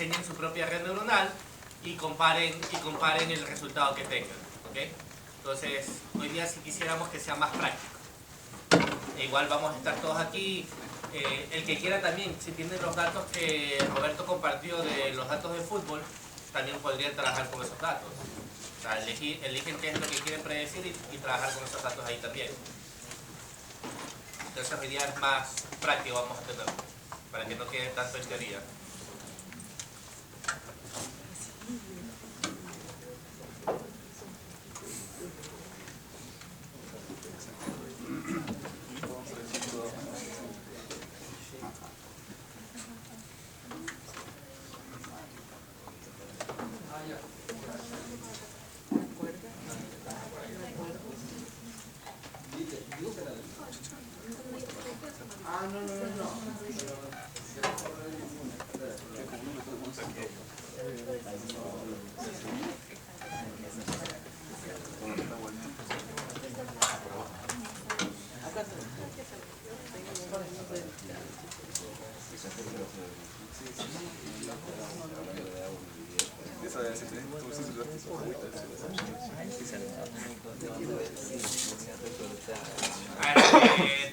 diseñen su propia red neuronal y comparen el resultado que tengan, ¿ok? Entonces, hoy día si quisiéramos que sea más práctico. Igual vamos a estar todos aquí. El que quiera también, si tienen los datos que Roberto compartió de los datos de fútbol, también podrían trabajar con esos datos. O sea, eligen qué es lo que quieren predecir y trabajar con esos datos ahí también. Entonces hoy día es más práctico, vamos a tenerlo, para que no quede tanto en teoría.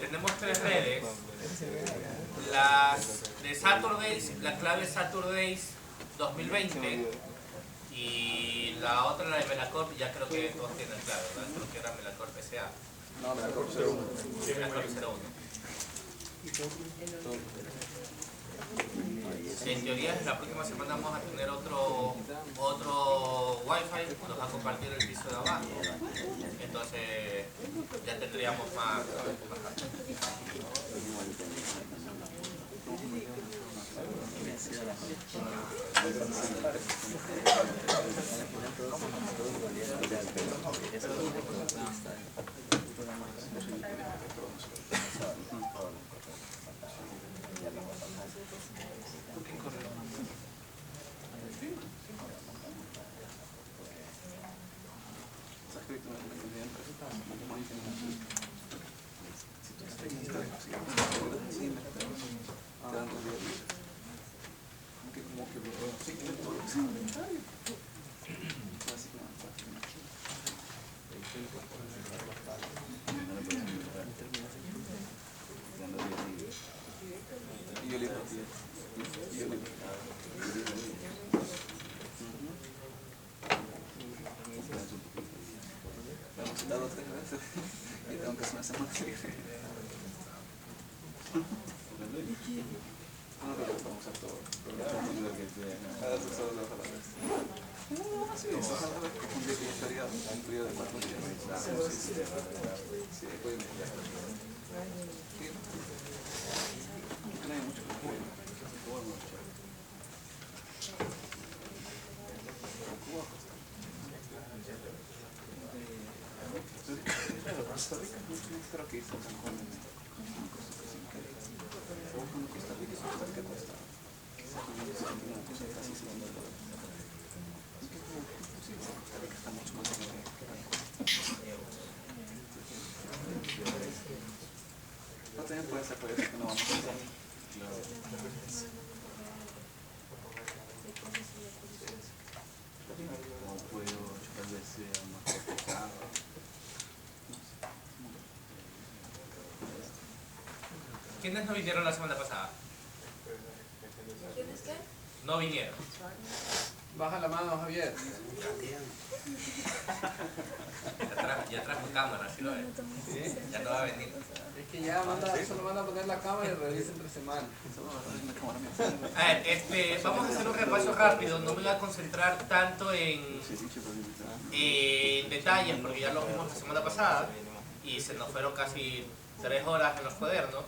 Tenemos tres redes. Las de Saturdays, la clave Saturdays 2020 y la otra, la de Melacorp, ya creo que todos tienen clave, ¿verdad? Creo que era Melacorp SA. No, Melacorp 01. Melacorp 01. En teoría, la próxima semana vamos a tener otro Wi-Fi, nos va a compartir el piso de abajo. Entonces, ya tendríamos más. ¿Quiénes no vinieron la semana pasada? ¿Quiénes qué? No vinieron. Baja la mano, Javier. Ya trajo cámara, ¿sí lo ves? ¿Sí? Ya no va a venir. Es que ya solo van a poner la cámara y revisa entre semana. A ver, vamos a hacer un repaso rápido. No me voy a concentrar tanto en detalles porque ya lo vimos la semana pasada y se nos fueron casi 3 horas en los cuadernos.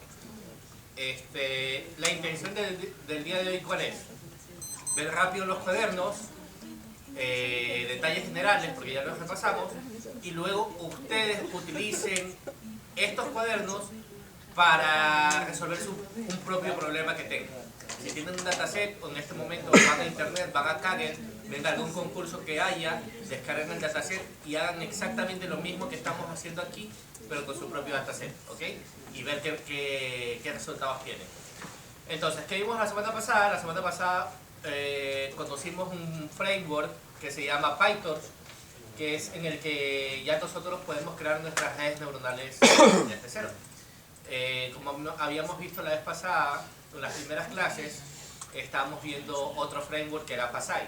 La intención del día de hoy, ¿cuál es? Ver rápido los cuadernos, detalles generales, porque ya los repasamos, y luego ustedes utilicen estos cuadernos para resolver un propio problema que tengan. Si tienen un dataset, o en este momento van a internet, van a Kaggle, ven algún concurso que haya, descarguen el dataset y hagan exactamente lo mismo que estamos haciendo aquí, pero con su propio dataset, ¿ok? Y ver qué resultados tienen. Entonces, ¿qué vimos la semana pasada? La semana pasada conocimos un framework que se llama PyTorch, que es en el que ya nosotros podemos crear nuestras redes neuronales desde cero. Como habíamos visto la vez pasada, en las primeras clases, estábamos viendo otro framework que era FastAI.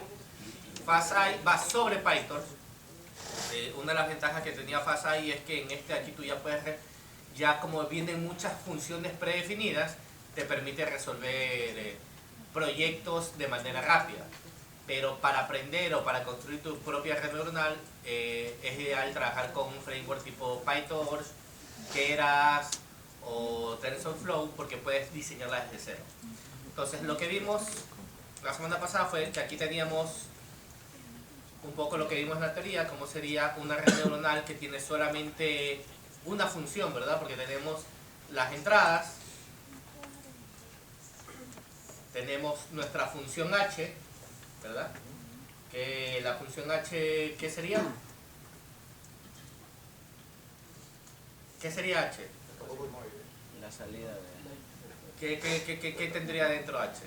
FastAI va sobre PyTorch. Una de las ventajas que tenía FastAI es que en este aquí tú ya puedes, ya como vienen muchas funciones predefinidas, te permite resolver proyectos de manera rápida. Pero para aprender o para construir tu propia red neuronal es ideal trabajar con un framework tipo PyTorch, Keras o TensorFlow, porque puedes diseñarla desde cero. Entonces lo que vimos la semana pasada fue que aquí teníamos un poco lo que vimos en la teoría, cómo sería una red neuronal que tiene solamente una función, ¿verdad? Porque tenemos las entradas, tenemos nuestra función h, ¿verdad? Que la función h, ¿qué sería? ¿Qué sería h? La salida de... ¿Qué tendría dentro h?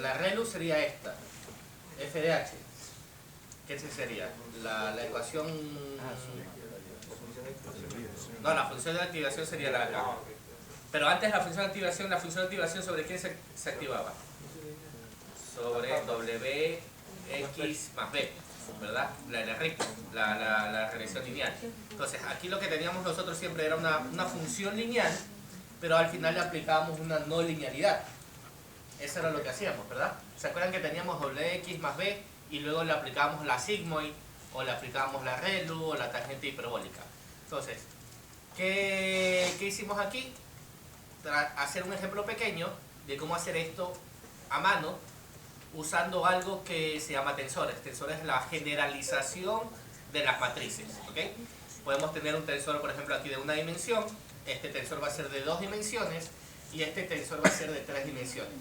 La ReLU sería esta, f de h. ¿Qué sería? La ecuación... No, la función de activación sería la acá. Pero antes la función de activación ¿sobre quién se activaba? Sobre wx más b, ¿verdad? La regresión lineal. Entonces, aquí lo que teníamos nosotros siempre era una función lineal, pero al final le aplicábamos una no linealidad. Eso era lo que hacíamos, ¿verdad? ¿Se acuerdan que teníamos wx más b y luego le aplicábamos la sigmoid, o le aplicábamos la ReLU, o la tangente hiperbólica? Entonces, ¿qué hicimos aquí? Hacer un ejemplo pequeño de cómo hacer esto a mano usando algo que se llama tensores. Tensores es la generalización de las matrices, ¿ok? Podemos tener un tensor, por ejemplo, aquí de una dimensión, este tensor va a ser de 2 dimensiones y este tensor va a ser de 3 dimensiones.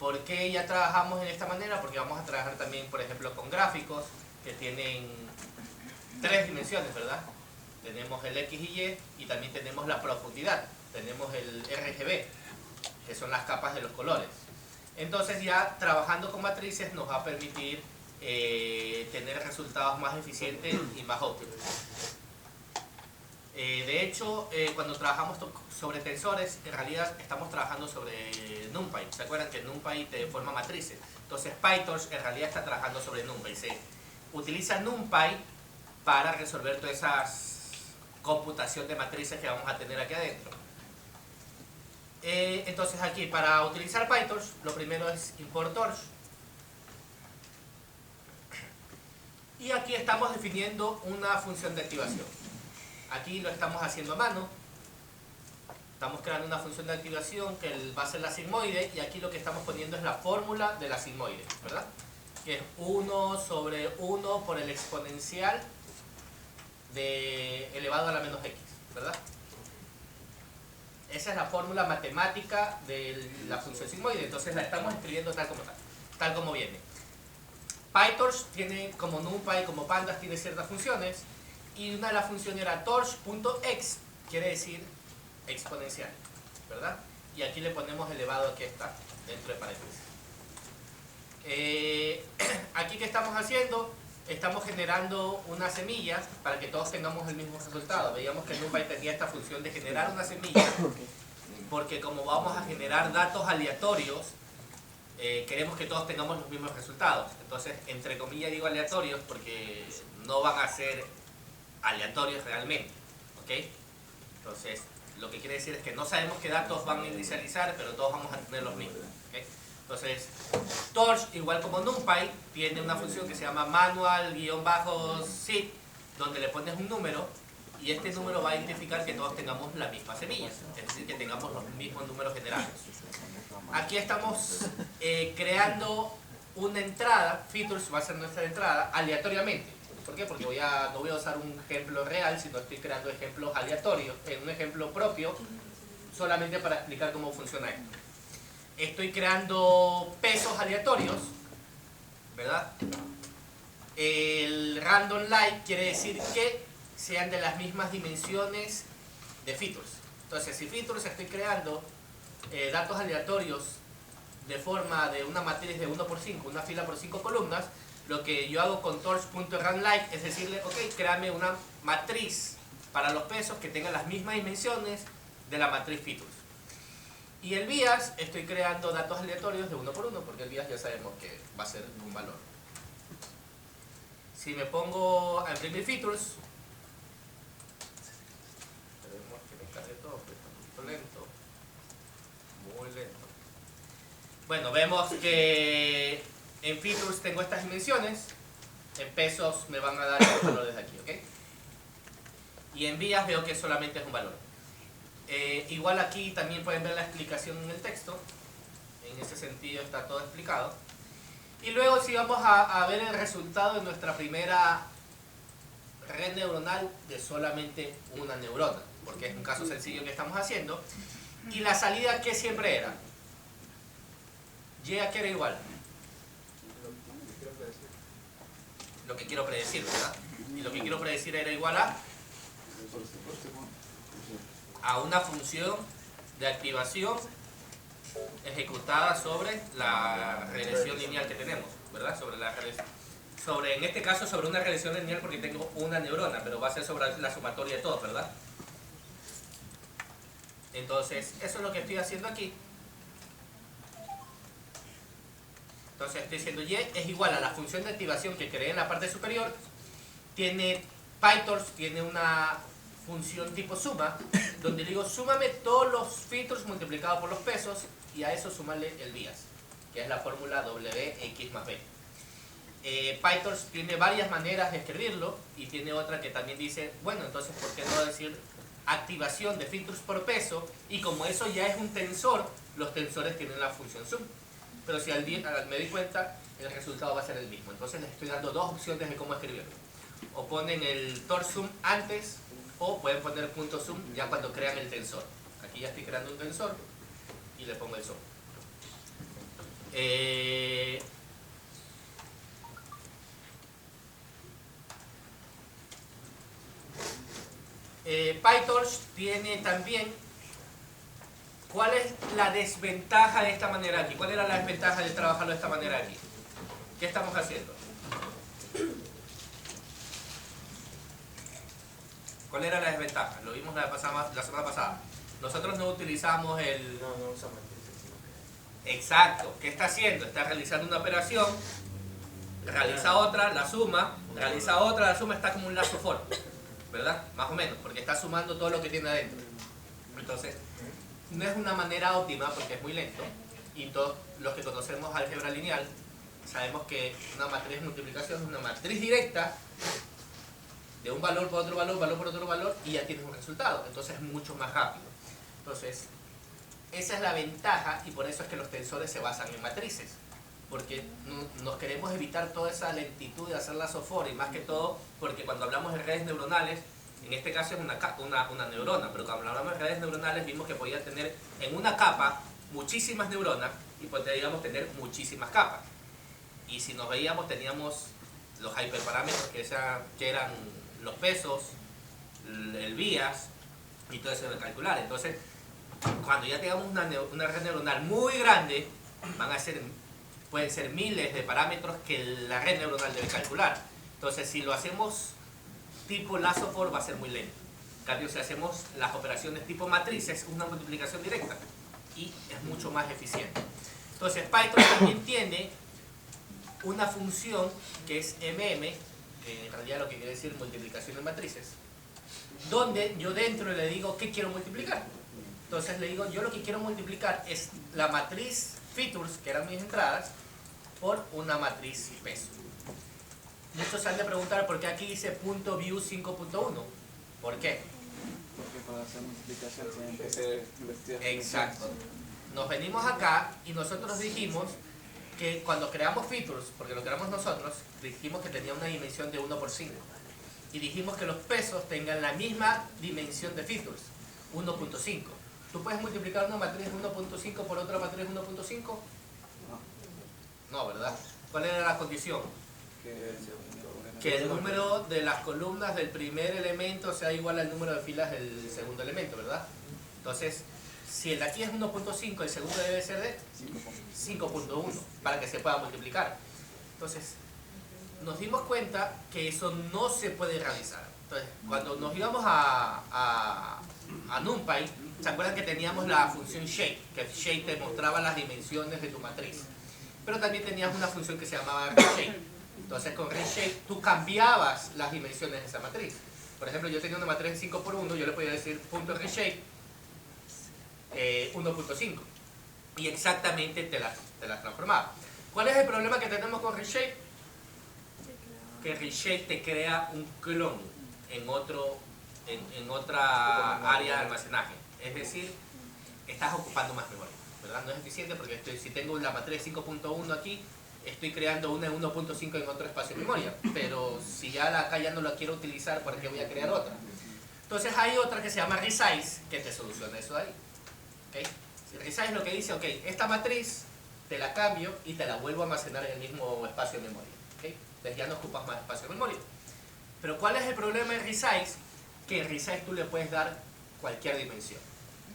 ¿Por qué ya trabajamos en esta manera? Porque vamos a trabajar también, por ejemplo, con gráficos que tienen 3 dimensiones, ¿verdad? Tenemos el X y Y también tenemos la profundidad. Tenemos el RGB, que son las capas de los colores. Entonces ya trabajando con matrices nos va a permitir tener resultados más eficientes y más óptimos. De hecho, cuando trabajamos sobre tensores, en realidad estamos trabajando sobre NumPy. ¿Se acuerdan que NumPy te forma matrices? Entonces PyTorch en realidad está trabajando sobre NumPy. Se utiliza NumPy para resolver todas esas computación de matrices que vamos a tener aquí adentro. Entonces aquí, para utilizar PyTorch, lo primero es import torch. Y aquí estamos definiendo una función de activación. Aquí lo estamos haciendo a mano. Estamos creando una función de activación que va a ser la sigmoide, y aquí lo que estamos poniendo es la fórmula de la sigmoide, ¿verdad? Que es 1 sobre 1 por el exponencial de elevado a la menos x, ¿verdad? Esa es la fórmula matemática de la función sigmoide. Entonces la estamos escribiendo tal como viene. PyTorch tiene, como NumPy, como Pandas, tiene ciertas funciones, y una de las funciones era torch.x, quiere decir exponencial, ¿verdad? Y aquí le ponemos elevado, aquí está, dentro de paréntesis. Aquí, ¿qué estamos haciendo? Estamos generando una semilla para que todos tengamos el mismo resultado. Veíamos que NumPy tenía esta función de generar una semilla, porque como vamos a generar datos aleatorios, queremos que todos tengamos los mismos resultados. Entonces, entre comillas digo aleatorios porque no van a ser aleatorios realmente, ¿ok? Entonces, lo que quiere decir es que no sabemos qué datos van a inicializar, pero todos vamos a tener los mismos, ¿ok? Entonces, Torch, igual como NumPy, tiene una función que se llama manual-seed, donde le pones un número, y este número va a identificar que todos tengamos la misma semilla, es decir, que tengamos los mismos números generales. Aquí estamos creando una entrada, features va a ser nuestra entrada, aleatoriamente. ¿Por qué? Porque no voy a usar un ejemplo real, sino estoy creando ejemplos aleatorios, un ejemplo propio, solamente para explicar cómo funciona esto. Estoy creando pesos aleatorios, ¿verdad? El random like quiere decir que sean de las mismas dimensiones de features. Entonces, si features estoy creando datos aleatorios de forma de una matriz de 1 por 5, una fila por 5 columnas, lo que yo hago con torch.runLike es decirle, ok, créame una matriz para los pesos que tenga las mismas dimensiones de la matriz features. Y el bias estoy creando datos aleatorios de 1 por 1, porque el bias ya sabemos que va a ser un valor. Si me pongo a imprimir features, esperemos que me cargue todo, porque está un poquito lento, muy lento. Bueno, vemos que en features tengo estas dimensiones, en pesos me van a dar estos valores de aquí, ¿ok? Y en vías veo que solamente es un valor. Igual aquí también pueden ver la explicación en el texto, en ese sentido está todo explicado. Y luego si vamos a ver el resultado de nuestra primera red neuronal de solamente una neurona, porque es un caso sencillo que estamos haciendo. Y la salida, ¿qué siempre era? Y aquí era igual. Lo que quiero predecir, ¿verdad? Y lo que quiero predecir era igual a una función de activación ejecutada sobre la regresión lineal que tenemos, ¿verdad? Sobre en este caso sobre una regresión lineal porque tengo una neurona, pero va a ser sobre la sumatoria de todos, ¿verdad? Entonces, eso es lo que estoy haciendo aquí. Entonces estoy diciendo y es igual a la función de activación que creé en la parte superior. PyTorch tiene una función tipo suma, donde digo súmame todos los features multiplicados por los pesos y a eso sumarle el bias, que es la fórmula WX más B. PyTorch tiene varias maneras de escribirlo y tiene otra que también dice, bueno, entonces ¿por qué no decir activación de features por peso? Y como eso ya es un tensor, los tensores tienen la función sum. Pero si me di cuenta, el resultado va a ser el mismo. Entonces les estoy dando dos opciones de cómo escribirlo. O ponen el torsum antes, o pueden poner punto sum ya cuando crean el tensor. Aquí ya estoy creando un tensor y le pongo el sum. PyTorch tiene también. ¿Cuál es la desventaja de esta manera aquí? ¿Cuál era la desventaja de trabajarlo de esta manera aquí? ¿Qué estamos haciendo? ¿Cuál era la desventaja? Lo vimos la semana pasada. Nosotros no utilizamos el... No usamos matrices, sino que... Exacto. ¿Qué está haciendo? Está realizando una operación, realiza otra, la suma, realiza otra, la suma, está como un lazo for, ¿verdad? Más o menos, porque está sumando todo lo que tiene adentro. Entonces, no es una manera óptima porque es muy lento y todos los que conocemos álgebra lineal sabemos que una matriz de multiplicación es una matriz directa de un valor por otro valor, valor por otro valor y ya tienes un resultado, entonces es mucho más rápido. Entonces esa es la ventaja y por eso es que los tensores se basan en matrices, porque nos queremos evitar toda esa lentitud de hacer la sofor y más que todo porque cuando hablamos de redes neuronales, en este caso es una neurona, pero cuando hablamos de redes neuronales vimos que podía tener en una capa muchísimas neuronas y podríamos tener muchísimas capas. Y si nos veíamos teníamos los hiperparámetros que eran los pesos, el bias y todo eso de calcular. Entonces, cuando ya tengamos una red neuronal muy grande, pueden ser miles de parámetros que la red neuronal debe calcular. Entonces, si lo hacemos tipo lazo for va a ser muy lento. En cambio, si hacemos las operaciones tipo matrices, una multiplicación directa y es mucho más eficiente. Entonces, Python también tiene una función que es mm, que en realidad lo que quiere decir multiplicación de matrices, donde yo dentro le digo qué quiero multiplicar. Entonces le digo, yo lo que quiero multiplicar es la matriz features, que eran mis entradas, por una matriz peso. Muchos se han de preguntar por qué aquí dice .view 5.1. ¿Por qué? Porque para hacer multiplicación tienen que ser invertidas. Exacto. Nos venimos acá y nosotros dijimos que cuando creamos features, porque lo creamos nosotros, dijimos que tenía una dimensión de 1 por 5. Y dijimos que los pesos tengan la misma dimensión de features, 1.5. ¿Tú puedes multiplicar una matriz 1.5 por otra matriz 1.5? No, ¿verdad? ¿Cuál era la condición? Que el número de las columnas del primer elemento sea igual al número de filas del segundo elemento, ¿verdad? Entonces, si el de aquí es 1.5, el segundo debe ser de 5.1 para que se pueda multiplicar. Entonces, nos dimos cuenta que eso no se puede realizar. Entonces, cuando nos íbamos a NumPy, ¿se acuerdan que teníamos la función shape? Que shape te mostraba las dimensiones de tu matriz. Pero también tenías una función que se llamaba reshape. Entonces, con reshape tú cambiabas las dimensiones de esa matriz. Por ejemplo, yo tenía una matriz de 5 por 1, yo le podía decir punto reshape 1.5 y exactamente te la transformaba. ¿Cuál es el problema que tenemos con reshape? Que reshape te crea un clon en otra área de almacenaje. Es decir, estás ocupando más memoria, ¿verdad? No es eficiente porque si tengo la matriz 5.1 aquí, estoy creando una 1.5 en otro espacio de memoria. Pero si ya acá ya no la quiero utilizar, ¿para qué voy a crear otra? Entonces hay otra que se llama resize que te soluciona eso de ahí. ¿Okay? Resize lo que dice, ok, esta matriz te la cambio y te la vuelvo a almacenar en el mismo espacio de memoria. ¿Okay? Entonces ya no ocupas más espacio de memoria. Pero ¿cuál es el problema en resize? Que en resize tú le puedes dar cualquier dimensión.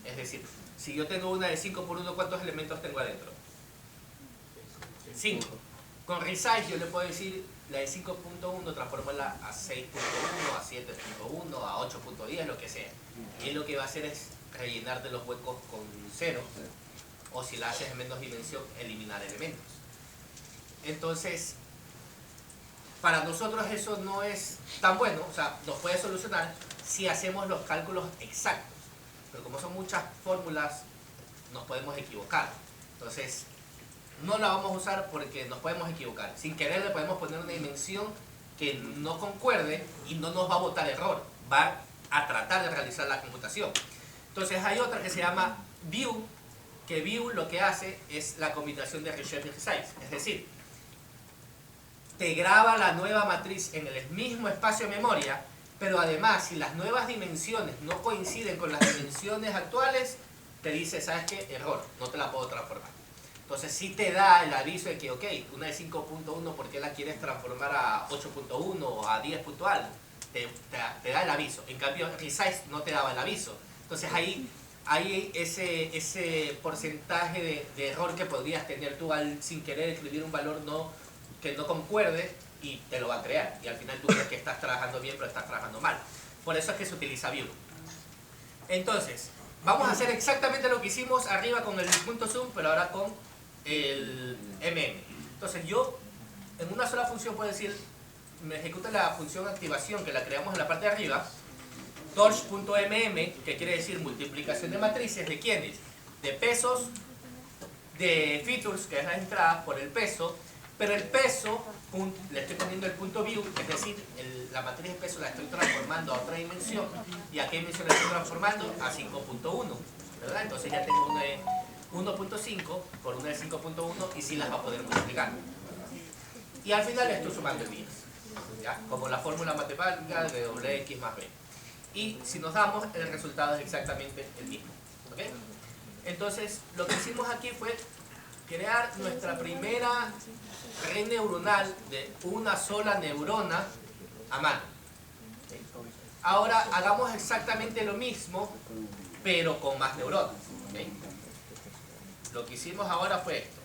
Es decir, si yo tengo una de 5 por 1, ¿cuántos elementos tengo adentro? 5. Con resize yo le puedo decir la de 5.1, transformarla a 6.1, a 7.1, a 8.10, lo que sea. Y lo que va a hacer es rellenarte los huecos con 0. O si la haces en menos dimensión, eliminar elementos. Entonces, para nosotros eso no es tan bueno, o sea, nos puede solucionar si hacemos los cálculos exactos. Pero como son muchas fórmulas, nos podemos equivocar. Entonces, no la vamos a usar porque nos podemos equivocar. Sin querer le podemos poner una dimensión que no concuerde y no nos va a botar error. Va a tratar de realizar la computación. Entonces hay otra que se llama view, que view lo que hace es la combinación de reshape y resize. Es decir, te graba la nueva matriz en el mismo espacio de memoria, pero además si las nuevas dimensiones no coinciden con las dimensiones actuales, te dice, ¿sabes qué? Error, no te la puedo transformar. Entonces sí te da el aviso de que, ok, una de 5.1, ¿por qué la quieres transformar a 8.1 o a 10 puntual? Te da el aviso. En cambio, resize no te daba el aviso. Entonces ahí hay ese porcentaje de error que podrías tener tú al sin querer escribir un valor que no concuerde y te lo va a crear. Y al final tú crees que estás trabajando bien, pero estás trabajando mal. Por eso es que se utiliza view. Entonces, vamos a hacer exactamente lo que hicimos arriba con el punto zoom, pero ahora con el mm. Entonces yo, en una sola función puedo decir, me ejecuta la función activación que la creamos en la parte de arriba, torch.mm, que quiere decir multiplicación de matrices, ¿de quiénes? De pesos, de features, que es la entrada por el peso, pero el peso, le estoy poniendo el punto view, es decir, la matriz de peso la estoy transformando a otra dimensión, y a qué dimensión la estoy transformando? A 5.1, ¿verdad? Entonces ya tengo una de 1.5 por una de 5.1 y sí las va a poder multiplicar. Y al final le estoy sumando el 10, ¿ya? Como la fórmula matemática de WX más B. Y si nos damos, el resultado es exactamente el mismo, ¿ok? Entonces, lo que hicimos aquí fue crear nuestra primera red neuronal de una sola neurona a mano. Ahora hagamos exactamente lo mismo, pero con más neuronas. ¿Okay? Lo que hicimos ahora fue esto.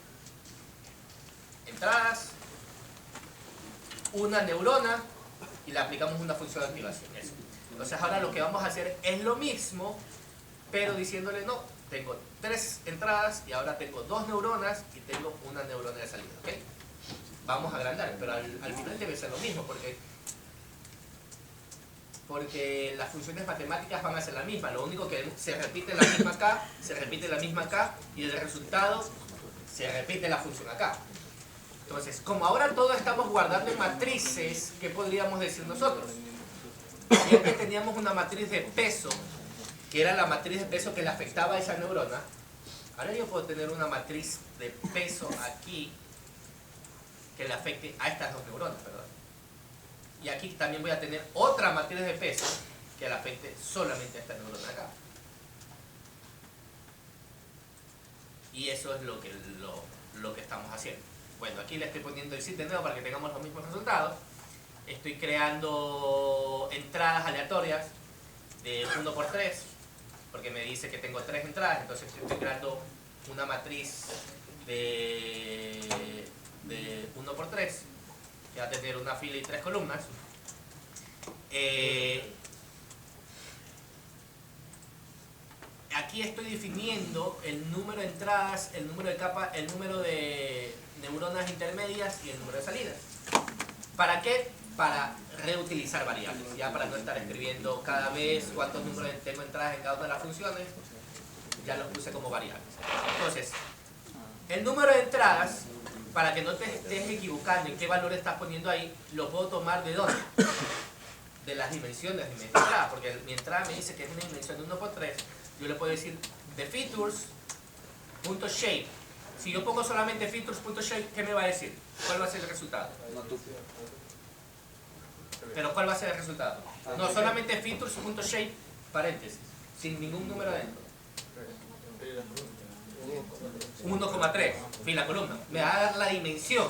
Entradas, una neurona y le aplicamos una función de activación. Eso. Entonces ahora lo que vamos a hacer es lo mismo, pero diciéndole no, tengo 3 entradas y ahora tengo 2 neuronas y tengo una neurona de salida. ¿Okay? Vamos a agrandar, pero al final debe ser lo mismo porque las funciones matemáticas van a ser la misma, lo único que se repite la misma acá, se repite la misma acá y el resultado se repite la función acá. Entonces, como ahora todo estamos guardando en matrices, ¿qué podríamos decir nosotros? Si antes teníamos una matriz de peso, que era la matriz de peso que le afectaba a esa neurona, ahora yo puedo tener una matriz de peso aquí que le afecte a estas 2 neuronas, ¿verdad? Y aquí también voy a tener otra matriz de peso que le afecte solamente a esta neurona acá. Y eso es lo que estamos haciendo. Bueno, aquí le estoy poniendo el sit de nuevo para que tengamos los mismos resultados. Estoy creando entradas aleatorias de 1 por 3. porque me dice que tengo 3 entradas, entonces estoy creando una matriz de 1 por 3, que va a tener una fila y 3 columnas. Aquí estoy definiendo el número de entradas, el número de capas, el número de neuronas intermedias y el número de salidas. ¿Para qué? Para reutilizar variables, ya para no estar escribiendo cada vez cuántos números tengo entradas en cada una de las funciones, ya los puse como variables. Entonces, el número de entradas, para que no te estés equivocando en qué valor estás poniendo ahí, lo puedo tomar ¿de dónde? De las dimensiones de mi entrada, porque mi entrada me dice que es una dimensión de 1 por 3, yo le puedo decir de features.shape. Si yo pongo solamente features.shape, ¿qué me va a decir? ¿Cuál va a ser el resultado? Pero ¿cuál va a ser el resultado? No, solamente features.shape, paréntesis, sin ningún número dentro. 1,3, fila columna. Me va a dar la dimensión.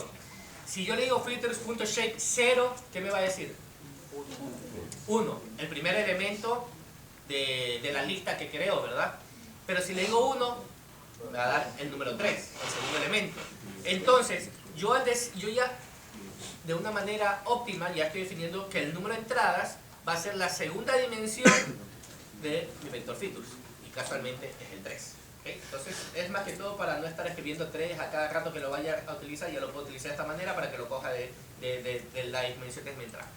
Si yo le digo features.shape 0, ¿qué me va a decir? 1, el primer elemento de la lista que creo, ¿verdad? Pero si le digo 1, me va a dar el número 3, el segundo elemento. Entonces, yo ya de una manera óptima ya estoy definiendo que el número de entradas va a ser la segunda dimensión de mi vector features, y casualmente es el 3. ¿Okay? Entonces, es más que todo para no estar escribiendo 3 a cada rato que lo vaya a utilizar, ya lo puedo utilizar de esta manera para que lo coja de la dimensión que es mi entrada.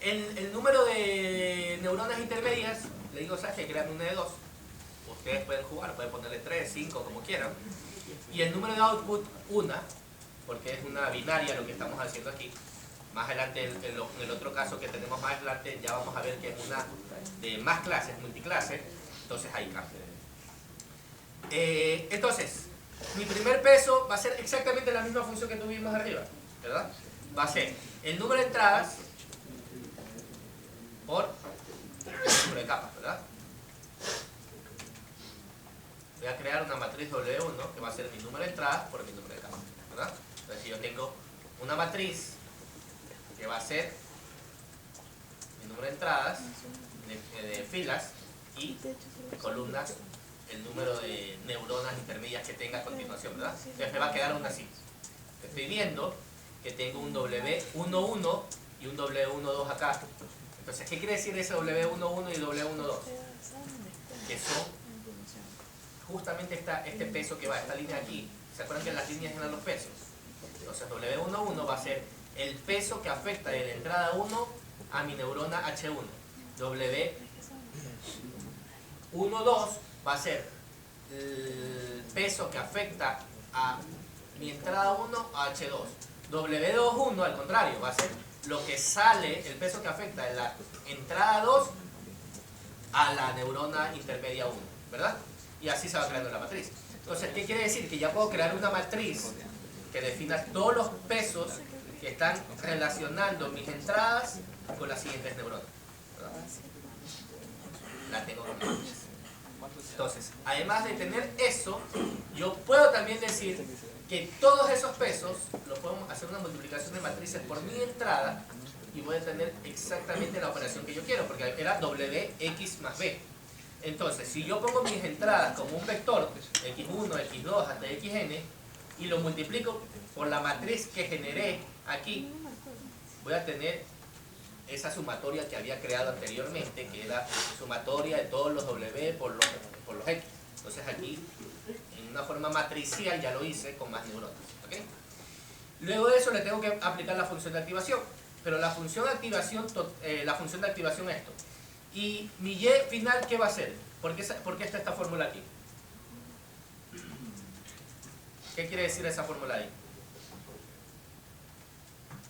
El número de neuronas intermedias, le digo, ¿sabes qué? Créame una de 2. Ustedes pueden jugar, pueden ponerle 3, 5, como quieran. Y el número de output, 1, porque es una binaria lo que estamos haciendo aquí. Más adelante, en el otro caso que tenemos más adelante, ya vamos a ver que es una de más clases, multiclase. Entonces ahí cambia. Entonces, mi primer peso va a ser exactamente la misma función que tuvimos arriba, ¿verdad? Va a ser el número de entradas por el número de capas, ¿verdad? Voy a crear una matriz W1 que va a ser mi número de entradas por mi número de capas, ¿verdad? Entonces, si yo tengo una matriz que va a ser mi número de entradas de filas y columnas, el número de neuronas intermedias que tenga a continuación, ¿verdad? Entonces me va a quedar una así. Estoy viendo que tengo un W11 y un W12 acá. Entonces, ¿qué quiere decir ese W11 y W12? Que son justamente este peso que va, esta línea aquí. ¿Se acuerdan que las líneas eran los pesos? Entonces, W11 va a ser el peso que afecta de la entrada 1 a mi neurona H1. W12 va a ser el peso que afecta a mi entrada 1 a H2. W21 al contrario, va a ser lo que sale, el peso que afecta de la entrada 2 a la neurona intermedia 1, ¿verdad? Y así se va creando la matriz. Entonces, ¿qué quiere decir? Que ya puedo crear una matriz que defina todos los pesos que están relacionando mis entradas con las siguientes neuronas, ¿verdad? La tengo como matriz. Entonces, además de tener eso, yo puedo también decir que todos esos pesos los podemos hacer una multiplicación de matrices por mi entrada y voy a tener exactamente la operación que yo quiero, porque era WX más B. Entonces, si yo pongo mis entradas como un vector, X1, X2 hasta Xn, y lo multiplico por la matriz que generé aquí, voy a tener esa sumatoria que había creado anteriormente, que era sumatoria de todos los W por los X. Entonces aquí, en una forma matricial, ya lo hice con más neuronas. ¿Okay? Luego de eso le tengo que aplicar la función de activación. Pero la función de activación, es esto. Y mi Y final, ¿qué va a ser? ¿Por qué está esta fórmula aquí? ¿Qué quiere decir esa fórmula ahí?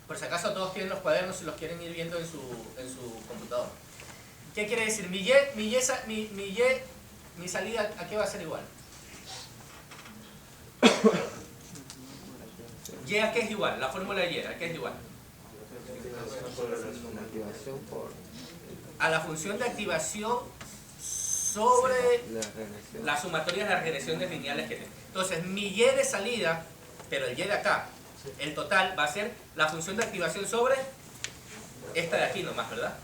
Por si acaso todos tienen los cuadernos y los quieren ir viendo en su computador. ¿Qué quiere decir? Mi salida, ¿a qué va a ser igual? ¿Y a qué es igual? La fórmula de Y, ¿a qué es igual? A la función de activación sobre la sumatoria de las regresiones lineales que tengo. Entonces, mi Y de salida, pero el Y de acá, el total va a ser la función de activación sobre esta de aquí nomás, ¿verdad?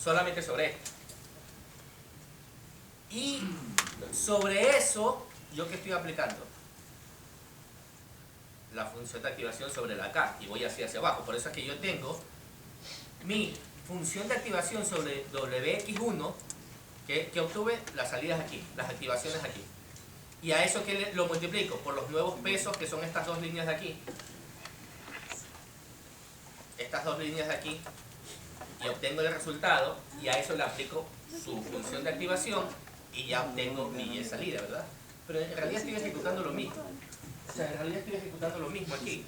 Solamente sobre esta. Y sobre eso, ¿yo qué estoy aplicando? La función de activación sobre la K, y voy así hacia abajo. Por eso es que yo tengo mi función de activación sobre WX1, que obtuve las salidas aquí, las activaciones aquí. Y a eso que lo multiplico por los nuevos pesos, que son estas dos líneas de aquí. Estas dos líneas de aquí. Y obtengo el resultado, y a eso le aplico su función de activación, y ya obtengo mi Y salida, ¿verdad? Pero en realidad estoy ejecutando lo mismo. O sea, en realidad estoy ejecutando lo mismo aquí.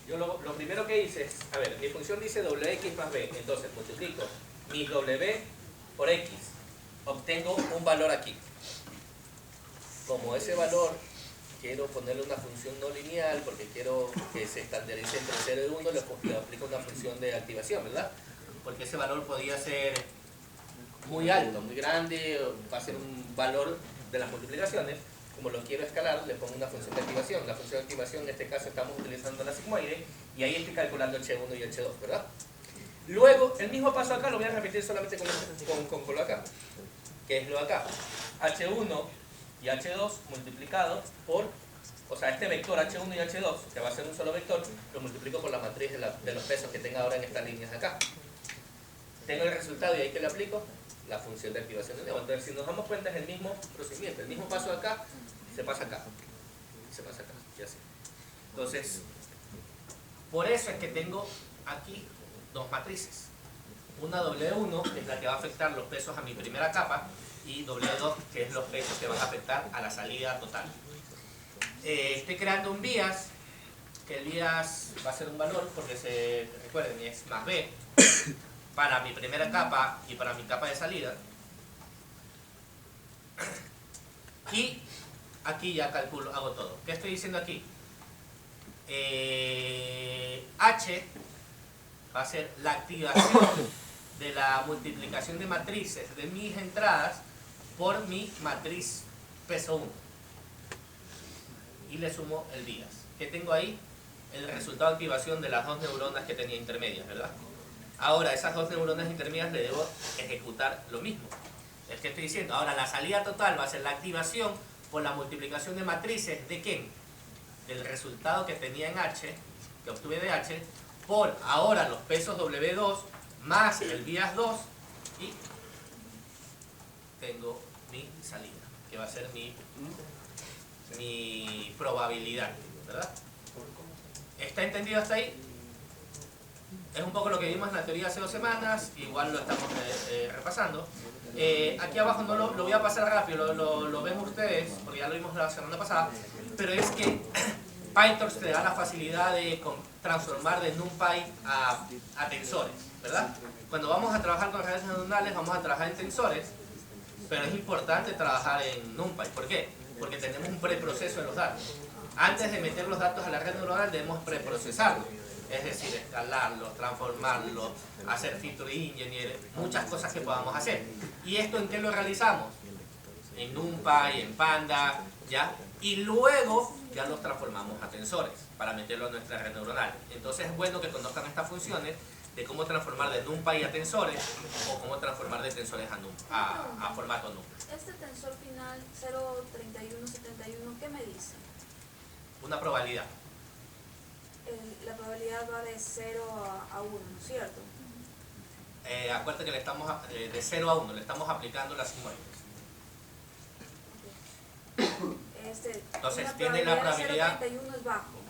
Yo lo primero que hice es, a ver, mi función dice WX más B, entonces multiplico mi W por X, obtengo un valor aquí. Como ese valor quiero ponerle una función no lineal porque quiero que se estandarice entre 0 y 1, le aplico una función de activación, ¿verdad? Porque ese valor podría ser muy alto, muy grande, va a ser un valor de las multiplicaciones. Como lo quiero escalar, le pongo una función de activación. La función de activación en este caso estamos utilizando la sigmoide, y ahí estoy calculando el H1 y el H2, ¿verdad? Luego, el mismo paso acá lo voy a repetir solamente con lo acá, que es lo acá. H1 y H2 multiplicado por, o sea, este vector H1 y H2, que va a ser un solo vector, lo multiplico por la matriz de los pesos que tenga ahora en estas líneas de acá. Tengo el resultado y ahí que le aplico la función de activación de nuevo. Entonces, si nos damos cuenta, es el mismo procedimiento, el mismo paso acá, se pasa acá, se pasa acá, y así. Entonces, por eso es que tengo aquí dos matrices. Una W1, que es la que va a afectar los pesos a mi primera capa, y W2, que es los pesos que van a afectar a la salida total. Estoy creando un bias, que el bias va a ser un valor, porque recuerden, es más B, para mi primera capa y para mi capa de salida. Y aquí ya calculo, hago todo. ¿Qué estoy diciendo aquí? H va a ser la activación de la multiplicación de matrices de mis entradas por mi matriz peso 1. Y le sumo el bias. ¿Qué tengo ahí? El resultado de activación de las dos neuronas que tenía intermedias, ¿verdad? Ahora, esas dos neuronas intermedias le debo ejecutar lo mismo. Es que estoy diciendo, ahora la salida total va a ser la activación por la multiplicación de matrices de ¿qué? Del resultado que tenía en H, que obtuve de H, por ahora los pesos W2 más el bias 2, y tengo mi salida, que va a ser mi probabilidad, ¿verdad? ¿Está entendido hasta ahí? Es un poco lo que vimos en la teoría hace 2 semanas, igual lo estamos repasando. Aquí abajo no lo voy a pasar rápido, lo ven ustedes, porque ya lo vimos la semana pasada, pero es que PyTorch te da la facilidad de transformar de NumPy a tensores, ¿verdad? Cuando vamos a trabajar con redes neuronales vamos a trabajar en tensores, pero es importante trabajar en NumPy. ¿Por qué? Porque tenemos un preproceso en los datos. Antes de meter los datos a la red neuronal debemos preprocesarlos. Es decir, escalarlos, transformarlos, hacer feature engineer, muchas cosas que podamos hacer. ¿Y esto en qué lo realizamos? En NumPy, en Panda, ¿ya? Y luego ya los transformamos a tensores para meterlo a nuestra red neuronal. Entonces es bueno que conozcan estas funciones de cómo transformar de NumPy a tensores o cómo transformar de tensores a formato NumPy. Este tensor final 0,3171, ¿qué me dice? Una probabilidad. La probabilidad va de 0 a 1, ¿no es cierto? Acuérdate que le estamos de 0 a 1, le estamos aplicando la sigmoide. Entonces tiene la probabilidad de 0,31 es bajo.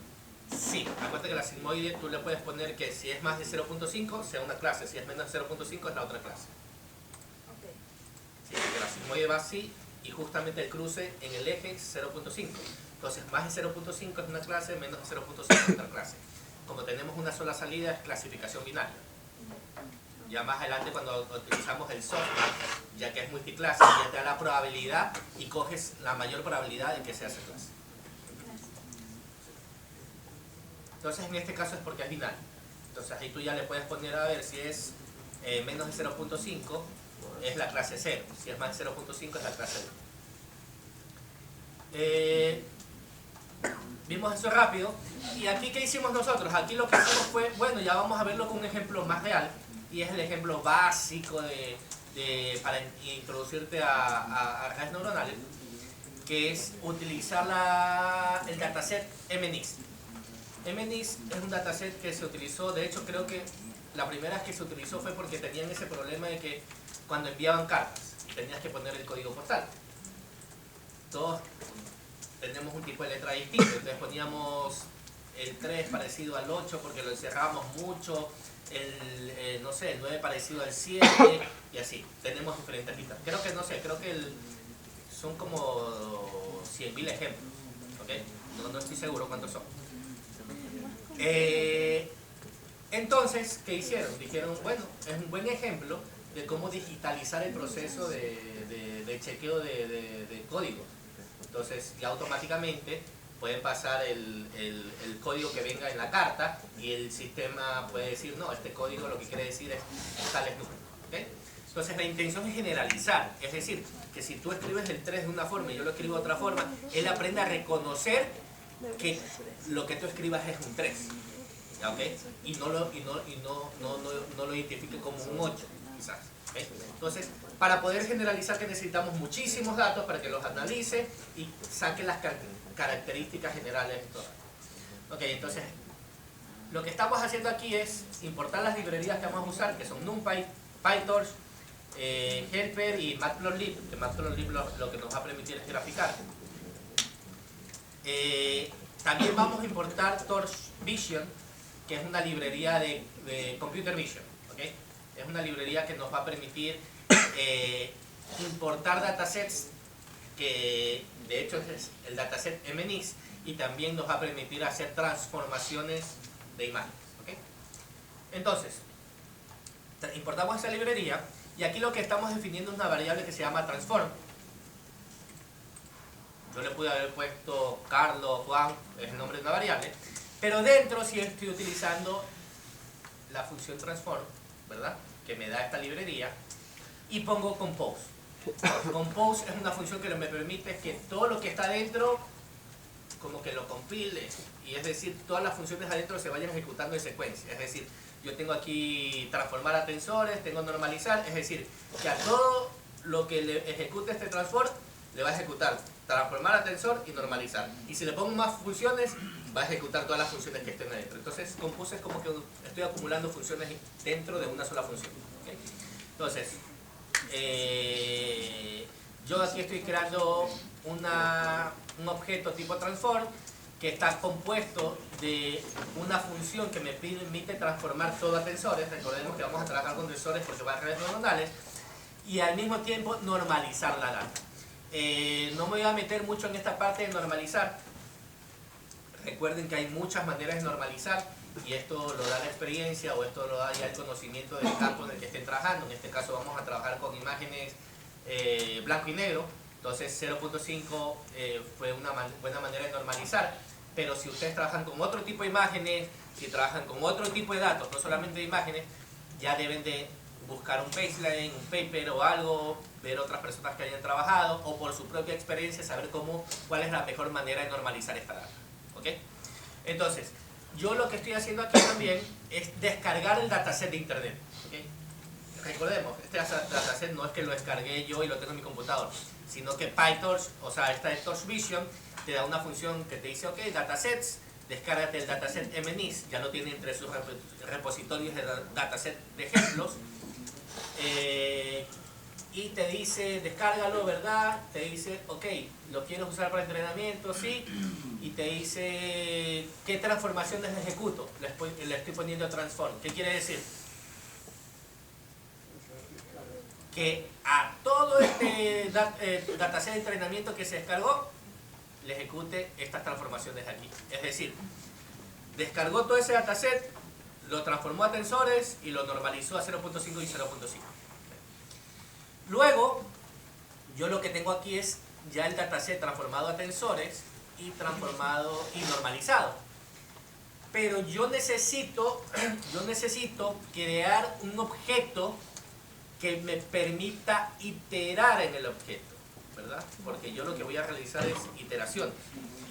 Sí, acuérdate que la sigmoide tú le puedes poner que si es más de 0.5 sea una clase, si es menos de 0.5 es la otra clase. Okay. Sí, porque la sigmoide va así y justamente el cruce en el eje es 0.5. Entonces más de 0.5 es una clase, menos de 0.5 es otra clase. Como tenemos una sola salida es clasificación binaria. Ya más adelante cuando utilizamos el software, ya que es multiclase, ya te da la probabilidad y coges la mayor probabilidad de que sea esa clase. Entonces en este caso es porque es binario. Entonces ahí tú ya le puedes poner a ver si es menos de 0.5 es la clase 0, si es más de 0.5 es la clase 1. Vimos eso rápido. Y aquí ¿qué hicimos nosotros? Aquí lo que hicimos fue, bueno, ya vamos a verlo con un ejemplo más real. y es el ejemplo básico para introducirte a redes neuronales, que es utilizar el dataset MNIST. MNIST es un dataset que se utilizó, de hecho creo que la primera vez que se utilizó fue porque tenían ese problema de que cuando enviaban cartas tenías que poner el código postal. Todos tenemos un tipo de letra distinto, entonces poníamos el 3 parecido al 8 porque lo encerrábamos mucho, el 9 parecido al 7 y así. Tenemos diferentes pistas. Creo que, son como 100.000 ejemplos, ¿ok? No estoy seguro cuántos son. Entonces, ¿qué hicieron? Dijeron, bueno, es un buen ejemplo de cómo digitalizar el proceso de chequeo de código. Entonces, ya automáticamente pueden pasar el código que venga en la carta y el sistema puede decir, no, este código lo que quiere decir es tales números. ¿Okay? Entonces, la intención es generalizar, es decir, que si tú escribes el 3 de una forma y yo lo escribo de otra forma, él aprende a reconocer que lo que tú escribas es un 3. ¿Okay? Y no lo identifique como un 8, quizás. ¿Okay? Entonces, para poder generalizar que necesitamos muchísimos datos para que los analice y saque las características generales de todo. Ok, entonces, lo que estamos haciendo aquí es importar las librerías que vamos a usar, que son NumPy, PyTorch, Helper y Matplotlib, que Matplotlib lo que nos va a permitir es graficar. También vamos a importar Torch Vision, que es una librería de Computer Vision. ¿Okay? Es una librería que nos va a permitir importar datasets, que de hecho es el dataset MNIST, y también nos va a permitir hacer transformaciones de imágenes. ¿Okay? Entonces, importamos esa librería y aquí lo que estamos definiendo es una variable que se llama transform. Yo le pude haber puesto Carlos, Juan, es el nombre de una variable, pero dentro sí estoy utilizando la función transform, ¿verdad? Que me da esta librería, y pongo compose. Compose es una función que me permite que todo lo que está dentro como que lo compile, y es decir, todas las funciones adentro se vayan ejecutando en secuencia. Es decir, yo tengo aquí transformar a tensores, tengo normalizar, es decir, que a todo lo que le ejecute este transform le va a ejecutar transformar a tensor y normalizar, y si le pongo más funciones va a ejecutar todas las funciones que estén adentro. Entonces compose es como que estoy acumulando funciones dentro de una sola función. ¿Okay? Entonces yo aquí estoy creando un objeto tipo transform que está compuesto de una función que me permite transformar todo a tensores. Recordemos que vamos a trabajar con tensores porque va a redes neuronales, y al mismo tiempo normalizar la data. No me voy a meter mucho en esta parte de normalizar. Recuerden que hay muchas maneras de normalizar, y esto lo da la experiencia, o esto lo da ya el conocimiento del campo en el que estén trabajando. En este caso vamos a trabajar con imágenes blanco y negro, entonces 0.5 fue una buena manera de normalizar. Pero si ustedes trabajan con otro tipo de imágenes, si trabajan con otro tipo de datos, no solamente de imágenes, ya deben de buscar un baseline, un paper o algo, ver otras personas que hayan trabajado, o por su propia experiencia saber cuál es la mejor manera de normalizar esta data. ¿Okay? Entonces, yo lo que estoy haciendo aquí también es descargar el dataset de internet. ¿Okay? Recordemos, este dataset no es que lo descargué yo y lo tengo en mi computador, sino que PyTorch, o sea, esta de Torch Vision, te da una función que te dice, ok, datasets, descárgate el dataset MNIST, ya lo tiene entre sus repositorios de dataset de ejemplos, y te dice, descárgalo, ¿verdad? Te dice, ok, ¿lo quieres usar para entrenamiento? Sí. Y te dice, ¿qué transformaciones ejecuto? Le estoy poniendo transform. ¿Qué quiere decir? Que a todo este dataset de entrenamiento que se descargó, le ejecute estas transformaciones aquí. Es decir, descargó todo ese dataset, lo transformó a tensores y lo normalizó a 0.5 y 0.5. Luego, yo lo que tengo aquí es ya el dataset transformado a tensores y transformado y normalizado. Pero yo necesito crear un objeto que me permita iterar en el objeto, ¿verdad? Porque yo lo que voy a realizar es iteraciones.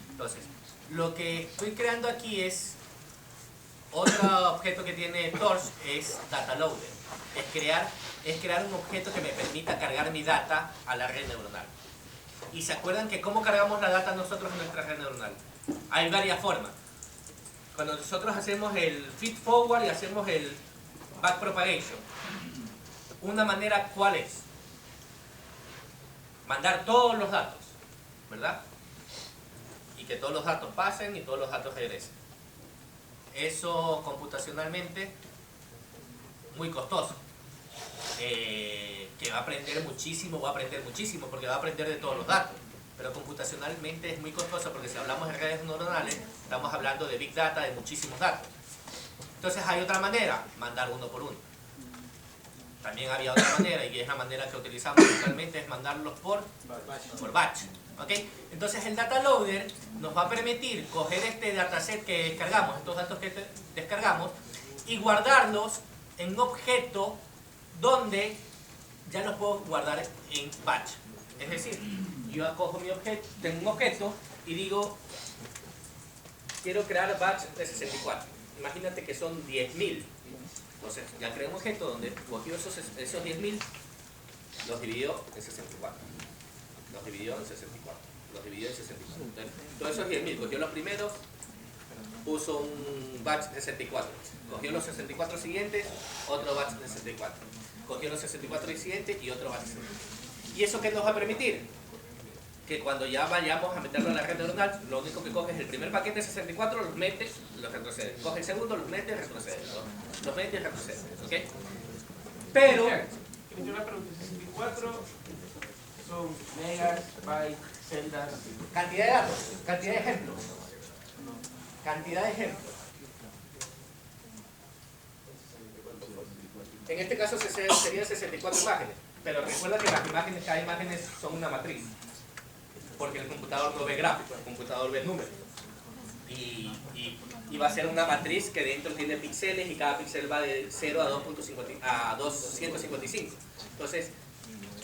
Entonces, lo que estoy creando aquí es Otro objeto que tiene Torch es data loader. Es crear un objeto que me permita cargar mi data a la red neuronal. Y se acuerdan que cómo cargamos la data nosotros en nuestra red neuronal. Hay varias formas. Cuando nosotros hacemos el feed forward y hacemos el backpropagation, una manera, ¿cuál es? Mandar todos los datos, ¿verdad? Y que todos los datos pasen y todos los datos regresen. Eso computacionalmente muy costoso. Que va a aprender muchísimo porque va a aprender de todos los datos. Pero computacionalmente es muy costoso porque si hablamos de redes neuronales, estamos hablando de big data, de muchísimos datos. Entonces hay otra manera, mandar uno por uno. También había otra manera, y es la manera que utilizamos actualmente, es mandarlos por batch. ¿Okay? Entonces el data loader nos va a permitir coger este dataset que descargamos, estos datos que descargamos, y guardarlos en un objeto donde ya los puedo guardar en batch. Es decir, yo cojo mi objeto, tengo un objeto y digo, quiero crear batch de 64. Imagínate que son 10.000. Entonces ya creé un objeto donde cogió esos 10.000, los dividió en 64. Los dividió en 64. Los dividió en 64. Entonces, todos esos 10.000, cogió los primeros, puso un batch de 64. Cogió los 64 siguientes, otro batch de 64. Cogió los 64 siguientes y otro batch de 64. ¿Y eso qué nos va a permitir? Que cuando ya vayamos a meterlo en la red neuronal, lo único que coge es el primer paquete de 64, los mete, los retrocede. Coge el segundo, los mete, retrocede. Los mete y retrocede. ¿Okay? Pero... Yo una pregunta, 64 son megas, bytes, celdas... Cantidad de datos, cantidad de ejemplos. Cantidad de ejemplos. En este caso serían 64 imágenes, pero recuerda que las imágenes, cada imagen son una matriz. Porque el computador no ve gráficos, el computador ve números. Y va a ser una matriz que dentro tiene píxeles y cada píxel va de 0 a 255. Entonces,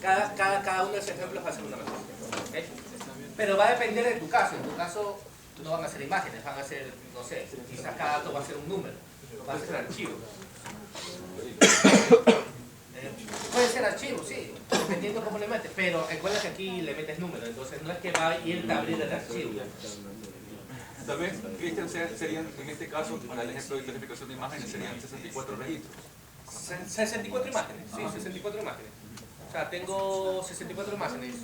cada uno de esos ejemplos va a ser una matriz. ¿Okay? Pero va a depender de tu caso. En tu caso no van a ser imágenes, van a ser, no sé, quizás cada dato va a ser un número, va a ser archivo. Puede ser archivo, sí, dependiendo cómo le metes, pero recuerda que aquí le metes números, entonces no es que va a irte a abrir el archivo. Tal vez, Cristian, serían, en este caso, para el ejemplo de clasificación de imágenes, serían 64 registros. 64 imágenes, sí, 64 imágenes. O sea, tengo 64 imágenes.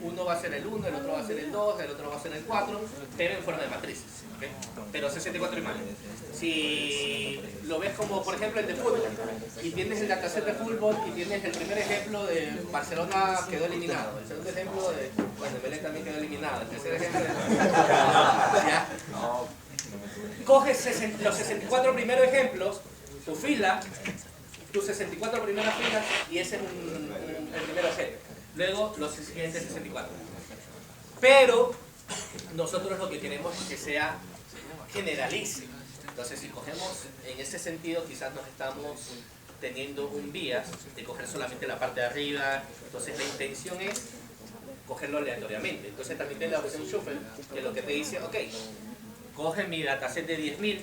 Uno va a ser el 1, el otro va a ser el 2, el otro va a ser el 4, pero en forma de matrices. ¿Okay? Pero 64 imágenes. Si lo ves como, por ejemplo, el de fútbol, y tienes el dataset de fútbol, y tienes el primer ejemplo de Barcelona quedó eliminado, el segundo ejemplo de, bueno, Belén también quedó eliminado, el tercer ejemplo de... ¿Ya? Coges los 64 primeros ejemplos, tu fila, tus 64 primeras filas, y ese es el primer objeto. Luego los siguientes 64. Pero nosotros lo que queremos es que sea generalice. Entonces si cogemos en ese sentido, quizás nos estamos teniendo un bias de coger solamente la parte de arriba. Entonces la intención es cogerlo aleatoriamente. Entonces también tiene la opción shuffle, que lo que te dice, ok, coge mi dataset de 10.000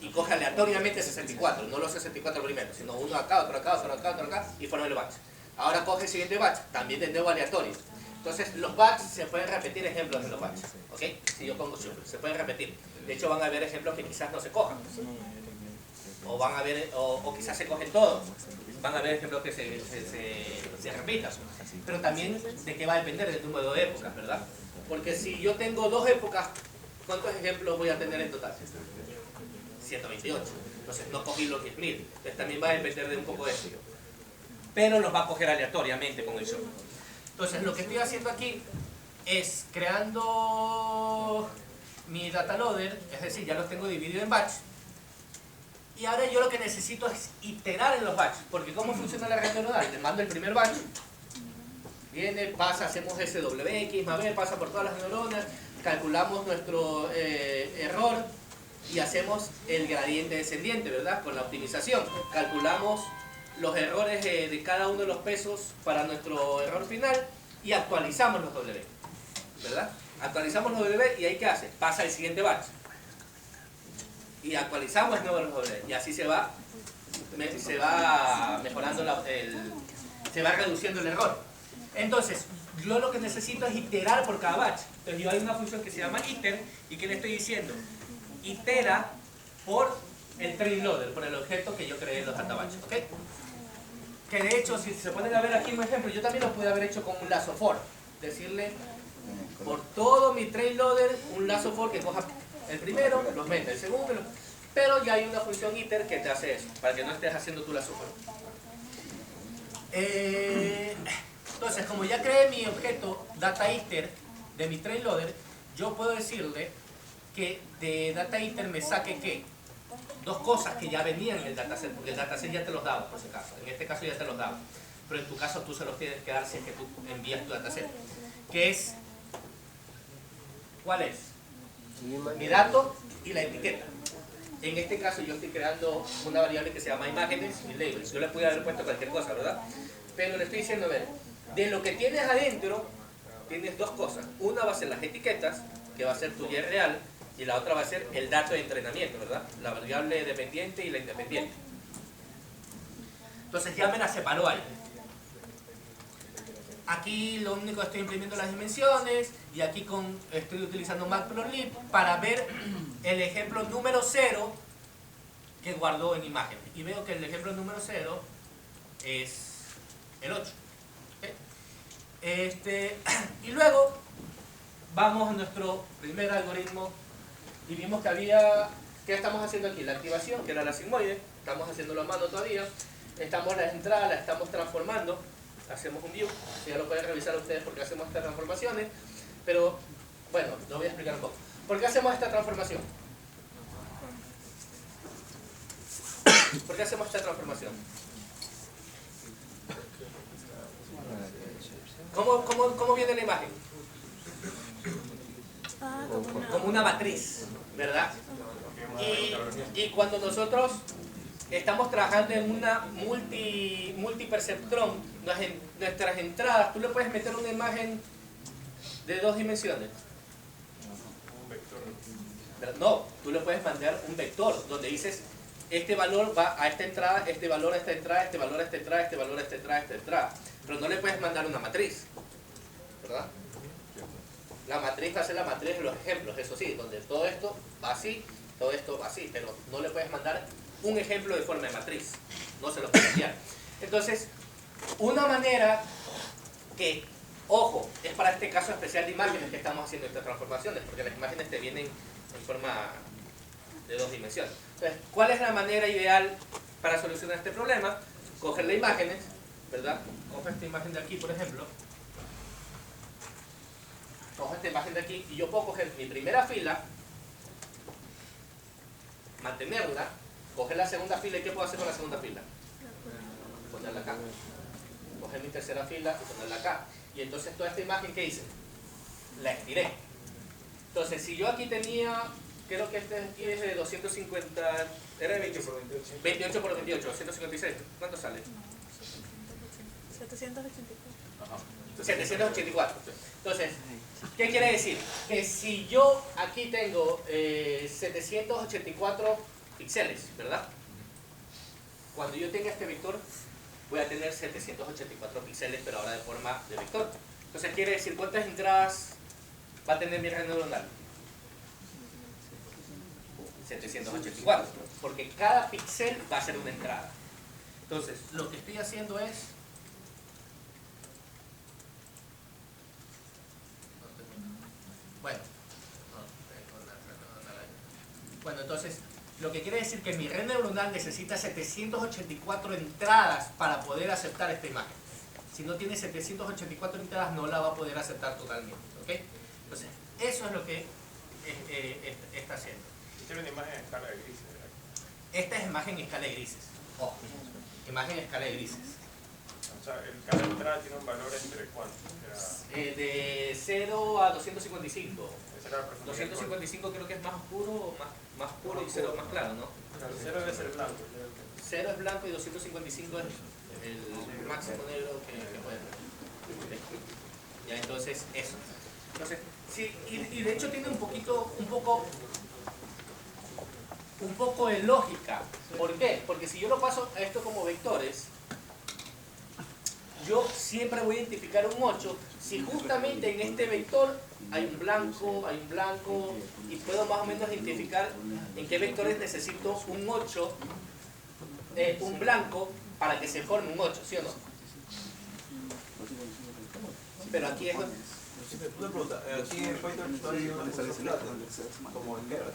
y coge aleatoriamente 64, no los 64 primeros, sino uno acá, otro acá, otro acá, otro acá, y forma el batch. Ahora coge el siguiente batch, también de nuevo aleatorio. Entonces los batches se pueden repetir ejemplos de los batches, ¿ok? Si yo pongo shuffle, se pueden repetir. De hecho van a haber ejemplos que quizás no se cojan. O van a haber, o quizás se cogen todos. Van a haber ejemplos que se repitan. Pero también de qué va a depender del número de épocas, ¿verdad? Porque si yo tengo 2 épocas, ¿cuántos ejemplos voy a tener en total? 128. Entonces no cogí los 10.000. Entonces también va a depender de un poco de eso. Pero los va a coger aleatoriamente con el shuffle. Entonces lo que estoy haciendo aquí es creando mi data loader, es decir, ya los tengo dividido en batch. Y ahora yo lo que necesito es iterar en los batches, porque ¿cómo funciona la red neuronal? Le mando el primer batch, viene, pasa, hacemos SWX, más B, pasa por todas las neuronas, calculamos nuestro error y hacemos el gradiente descendiente, ¿verdad? Con la optimización. Calculamos los errores de cada uno de los pesos para nuestro error final y actualizamos los W, ¿verdad? Actualizamos los W y ahí ¿qué hace? Pasa el siguiente batch. y actualizamos el nuevo loader. Y así se va mejorando, se va reduciendo el error. Entonces, yo lo que necesito es iterar por cada batch. Entonces, yo hay una función que se llama iter, y ¿qué le estoy diciendo? Itera por el train loader, por el objeto que yo creé en los databatches, ¿ok? Que de hecho, si se ponen a ver aquí un ejemplo, yo también lo pude haber hecho con un lazo for. Decirle, por todo mi train loader, un lazo for que coja el primero, los mete, el segundo, pero ya hay una función iter que te hace eso, para que no estés haciendo tu lazo for. Entonces, como ya creé mi objeto data iter de mi train loader, yo puedo decirle que de data iter me saque ¿qué? Dos cosas que ya venían en el dataset, porque el dataset ya te los daba, por si acaso. En este caso ya te los daba, pero en tu caso tú se los tienes que dar si es que tú envías tu dataset. Que es, ¿cuál es? Mi dato y la etiqueta. En este caso yo estoy creando una variable que se llama imágenes y labels. Yo le pude haber puesto cualquier cosa, ¿verdad? Pero le estoy diciendo, a ver, de lo que tienes adentro, tienes dos cosas. Una va a ser las etiquetas, que va a ser tu Y real, y la otra va a ser el dato de entrenamiento, ¿verdad? La variable dependiente y la independiente. Entonces ya me la separó ahí. Aquí lo único que estoy imprimiendo las dimensiones, y aquí estoy utilizando matplotlib para ver el ejemplo número 0 que guardó en imágenes. Y veo que el ejemplo número 0 es el 8. ¿Okay? Y luego vamos a nuestro primer algoritmo y vimos que había, ¿qué estamos haciendo aquí? La activación, que era la sigmoide, estamos haciéndolo a mano todavía, estamos las entradas, las estamos transformando, hacemos un view, ya lo pueden revisar ustedes porque hacemos estas transformaciones, pero bueno, lo voy a explicar un poco. ¿Por qué hacemos esta transformación? ¿Por qué hacemos esta transformación? ¿Cómo viene la imagen? Como una matriz, ¿verdad? Y cuando nosotros estamos trabajando en una multiperceptrón, nuestras entradas, tú le puedes meter una imagen de 2 dimensiones. No, tú le puedes mandar un vector donde dices este valor va a esta entrada, este valor a esta entrada, este valor a esta entrada, este valor a esta entrada, esta entrada. Pero no le puedes mandar una matriz, ¿verdad? La matriz va a ser la matriz de los ejemplos, eso sí, donde todo esto va así, todo esto va así, pero no le puedes mandar un ejemplo de forma de matriz, no se lo puedes enviar. Entonces, una manera que, ojo, es para este caso especial de imágenes que estamos haciendo estas transformaciones, porque las imágenes te vienen en forma de 2 dimensiones. Entonces, ¿cuál es la manera ideal para solucionar este problema? Coger las imágenes, ¿verdad? Cojo esta imagen de aquí, por ejemplo. Cojo esta imagen de aquí y yo puedo coger mi primera fila, mantenerla, coger la segunda fila. ¿Y qué puedo hacer con la segunda fila? Ponerla acá. Coger mi tercera fila y ponerla acá. Y entonces toda esta imagen, ¿qué hice? La estiré. Entonces, si yo aquí tenía, creo que este aquí es de 250, era de 28 por 28, 256. ¿Cuánto sale? 784. Entonces, ¿qué quiere decir? Que si yo aquí tengo 784 píxeles, ¿verdad? Cuando yo tenga este vector, voy a tener 784 píxeles, pero ahora de forma de vector. Entonces, quiere decir, ¿cuántas entradas va a tener mi red neuronal? 784, porque cada píxel va a ser una entrada. Entonces, lo que estoy haciendo es... Bueno, entonces, lo que quiere decir que mi red neuronal necesita 784 entradas para poder aceptar esta imagen. Si no tiene 784 entradas, no la va a poder aceptar totalmente, ¿ok? Entonces, eso es lo que está haciendo. Esta es una imagen en escala de grises, ¿verdad? Esta es imagen en escala de grises. Ojo, imagen en escala de grises. O sea, cada entrada tiene un valor entre cuánto. De 0 a 255. Esa era la profundidad. 255 creo que es más oscuro, más puro y 0 más claro, ¿no? El 0 debe ser blanco. 0 es blanco y 255 es el máximo negro que puede tener. Ya, entonces, eso. Entonces, sí, y de hecho tiene un poco un poco de lógica. ¿Por qué? Porque si yo lo paso a esto como vectores, yo siempre voy a identificar un 8 si justamente en este vector hay un blanco, y puedo más o menos identificar en qué vectores necesito un 8, un blanco, para que se forme un 8, ¿sí o no? Pero aquí es... Una pregunta, aquí en Python está como en guerra.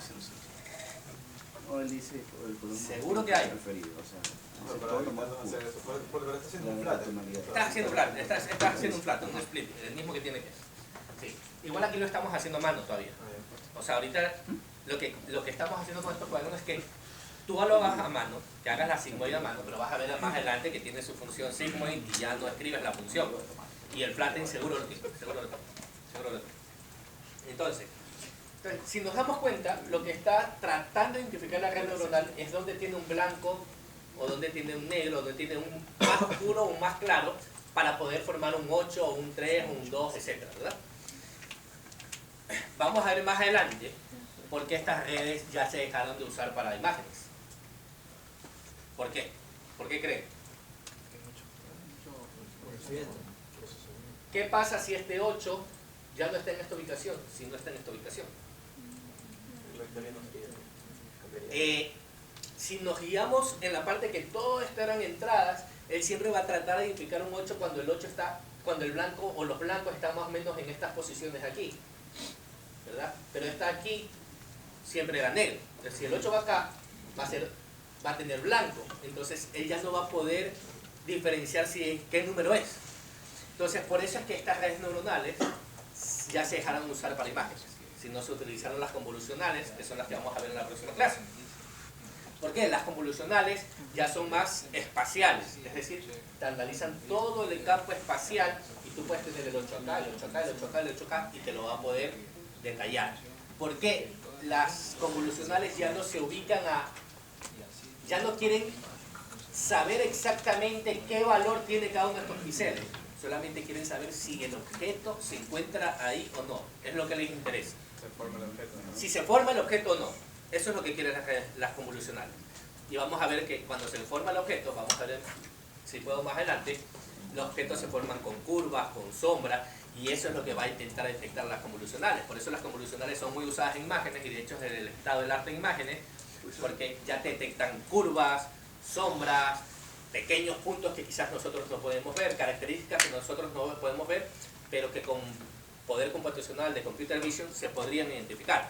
Seguro que hay. Porque lo está haciendo un flat. Estás haciendo flat, estás haciendo un flat, un split, el mismo que tiene que ser. Sí. Igual aquí lo estamos haciendo a mano todavía. O sea, ahorita lo que estamos haciendo con estos cuadernos es que tú lo hagas a mano, que hagas la sigmoid a mano, pero vas a ver más adelante que tiene su función sigmoid y ya no escribes la función. Y el flatten seguro lo tiene, seguro lo tiene. Entonces, si nos damos cuenta, lo que está tratando de identificar la red neuronal es donde tiene un blanco, o donde tiene un negro, o donde tiene un más oscuro o un más claro, para poder formar un 8, o un 3, o un 2, etc. ¿verdad? Vamos a ver más adelante por qué estas redes ya se dejaron de usar para imágenes. ¿Por qué? ¿Por qué creen? ¿Qué pasa si este 8 ya no está en esta ubicación? Si no está en esta ubicación. Si nos guiamos en la parte que todo esto eran entradas, él siempre va a tratar de identificar un 8 cuando el 8 está, cuando el blanco o los blancos están más o menos en estas posiciones aquí, ¿verdad? Pero está aquí, siempre era negro. Entonces, si el 8 va acá, va a tener blanco. Entonces, él ya no va a poder diferenciar qué número es. Entonces, por eso es que estas redes neuronales ya se dejaron de usar para imágenes. Si no, se utilizaron las convolucionales, que son las que vamos a ver en la próxima clase. ¿Por qué? Las convolucionales ya son más espaciales, es decir, te analizan todo el campo espacial y tú puedes tener el 8 acá, el 8 acá, el 8 acá, el 8 acá y te lo va a poder detallar. ¿Por qué? Las convolucionales ya no se ubican ya no quieren saber exactamente qué valor tiene cada uno de estos píxeles, solamente quieren saber si el objeto se encuentra ahí o no, es lo que les interesa. Si se forma el objeto o no. Eso es lo que quieren las convolucionales. Y vamos a ver que cuando se forma el objeto, vamos a ver si puedo más adelante, los objetos se forman con curvas, con sombras, y eso es lo que va a intentar detectar las convolucionales. Por eso las convolucionales son muy usadas en imágenes, y de hecho es el estado del arte en imágenes, porque ya te detectan curvas, sombras, pequeños puntos que quizás nosotros no podemos ver, características que nosotros no podemos ver, pero que con poder computacional de computer vision se podrían identificar.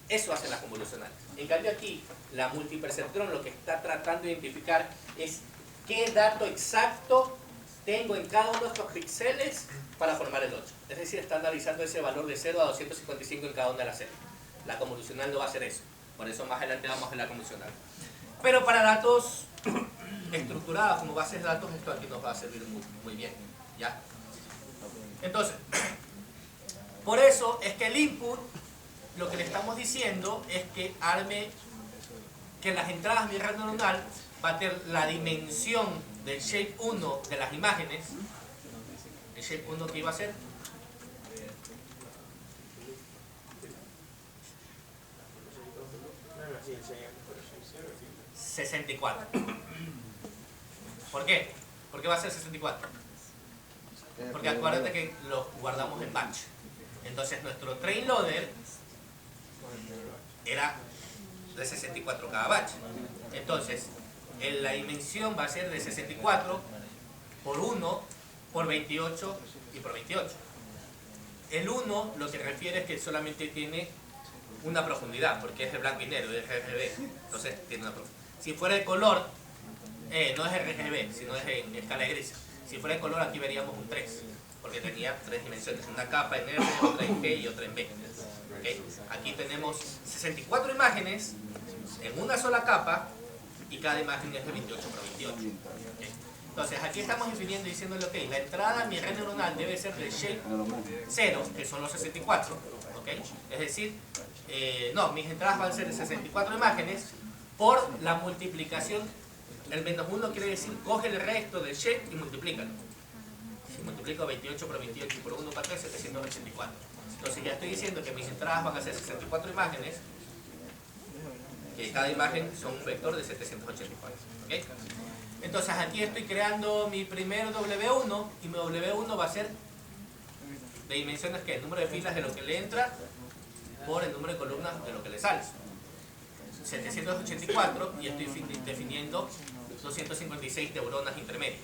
Eso hacen las convolucionales. En cambio aquí, la multiperceptrón lo que está tratando de identificar es qué dato exacto tengo en cada uno de estos píxeles para formar el 8. Es decir, está analizando ese valor de 0 a 255 en cada una de las celdas. La convolucional no va a hacer eso. Por eso más adelante vamos a la convolucional. Pero para datos estructurados como bases de datos, esto aquí nos va a servir muy bien. ¿Ya? Entonces, por eso es que el input, lo que le estamos diciendo es que que las entradas de mi red neuronal va a tener la dimensión del shape 1 de las imágenes. El shape 1 que iba a ser 64. ¿Por qué? ¿Por qué va a ser 64? Porque acuérdate que lo guardamos en batch. Entonces nuestro train loader era de 64 cada batch. Entonces, la dimensión va a ser de 64 por 1 por 28 y por 28. El 1 lo que refiere es que solamente tiene una profundidad, porque es de blanco y negro, es RGB. Entonces tiene una profundidad. Si fuera de color, no es RGB, sino es en escala de grises. Si fuera de color, aquí veríamos un 3, porque tenía 3 dimensiones, una capa en R, otra en G y otra en B. ¿Okay? Aquí tenemos 64 imágenes en una sola capa y cada imagen es de 28 por 28. ¿Okay? Entonces aquí estamos definiendo diciéndole, ok, la entrada a mi red neuronal debe ser del shape 0, que son los 64. ¿Okay? Es decir, mis entradas van a ser de 64 imágenes por la multiplicación. El menos 1 quiere decir, coge el resto del shape y multiplícalo. Si multiplico 28 por 28 y por 1 para 3, 784. Entonces ya estoy diciendo que mis entradas van a ser 64 imágenes, que que cada imagen son un vector de 784. ¿Okay? Entonces aquí estoy creando mi primer W1 y mi W1 va a ser de dimensiones que el número de filas de lo que le entra por el número de columnas de lo que le sale. 784 y estoy definiendo 256 neuronas intermedias.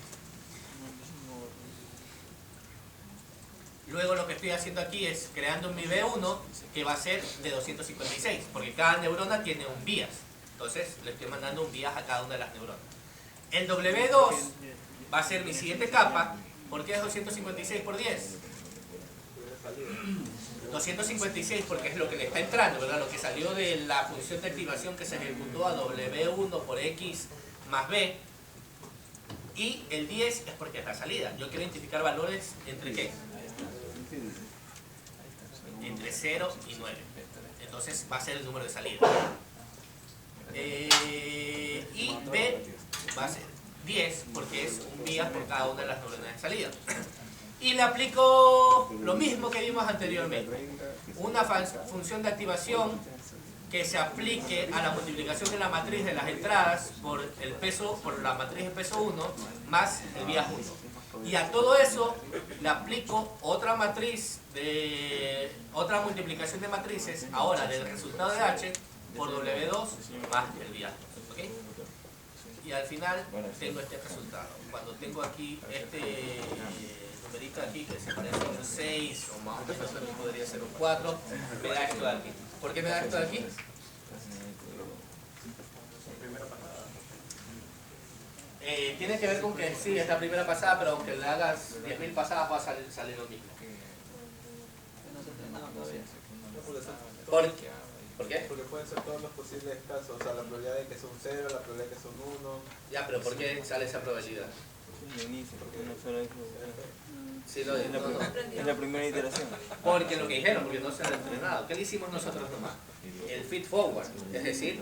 Luego lo que estoy haciendo aquí es creando mi B1 que va a ser de 256, porque cada neurona tiene un vías. Entonces le estoy mandando un vías a cada una de las neuronas. El W2 va a ser mi siguiente capa. ¿Por qué es 256 por 10? 256 porque es lo que le está entrando, ¿verdad? Lo que salió de la función de activación que se ejecutó a W1 por X más B. Y el 10 es porque es la salida. Yo quiero identificar valores entre ¿qué? Entre 0 y 9. Entonces va a ser el número de salida. Y B va a ser 10 porque es un vías por cada una de las neuronas de salida. Y le aplico lo mismo que vimos anteriormente. Una función de activación que se aplique a la multiplicación de la matriz de las entradas por el peso, por la matriz de peso 1 más el vías 1. Y a todo eso le aplico otra matriz de otra multiplicación de matrices ahora del resultado de H por W2 más el vías 2. ¿Okay? Y al final tengo este resultado. Cuando tengo aquí este numerito aquí que se parece a un 6 o más o menos también podría ser un 4, me da esto de aquí. ¿Por qué me da esto de aquí? Tiene que ver con que sí, es la primera pasada, pero aunque le hagas 10.000 pasadas va a salir lo mismo. ¿Por qué? Porque pueden ser todos los posibles casos, o sea, la probabilidad de que son 0, la probabilidad de que son 1. Ya, pero ¿por qué sale esa probabilidad? Sí, Es la primera iteración. Porque lo que dijeron, porque no se han entrenado. ¿Qué le hicimos nosotros nomás? El feed forward, es decir,